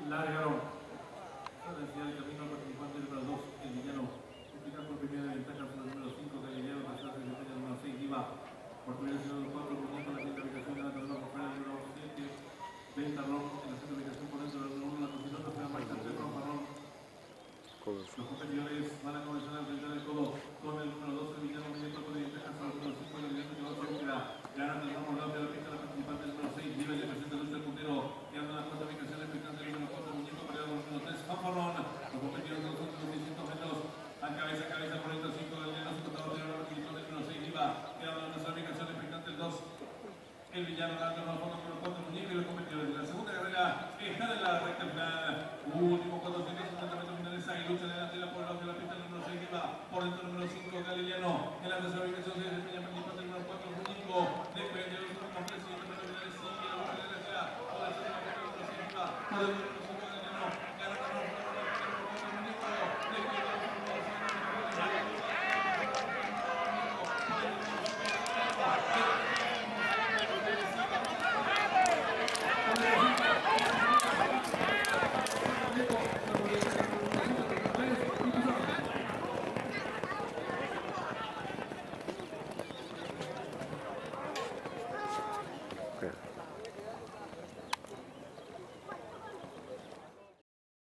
largaron. Ahora decía el camino al participante número 2, el villano. Explicar por primera ventaja sobre el número 5, Galileo, tercera secretaria número 6, Diva. Por primera vez el 4, Muñeco, la quinta ubicación de la tabla por fuera, el número 7, Ventarrón, en la sexta ubicación por dentro del número 1, la cocinota, fue a marcha 3, Romparrón. Los competidores van a comenzar a enfrentar el codo con el número 12, el villano, Muñeco, con ventaja sobre el número 5, el villano que va a búsqueda. Gana el ramo de la pista la participante número 6, Diva, y el presente Lucho el puntero. Quedando en la cuarta ubicación, el picante número 4, Muñeco, peleado con el número 3, Romparrón. Los competidores de los últimos 600 metros. A cabeza por el 5 del lleno, su contador de oro, el número 6, Diva. Quedando en nuestra ubicación, el picante el 2. El villano dando más fondo por el 4, Muñeco, y los competidores. La segunda carrera está en la recta final. Último 450 metros finales. Hay lucha delantera por el lado de la pista, el número 6, Diva. Por dentro, el número 5, Galiliano. En la tercera ubicación se desempeña participante, el número 4, Muñeco. Depende de los últimos 3 y el número finales sigue la lucha delantera. Por el número 6, Diva. Por el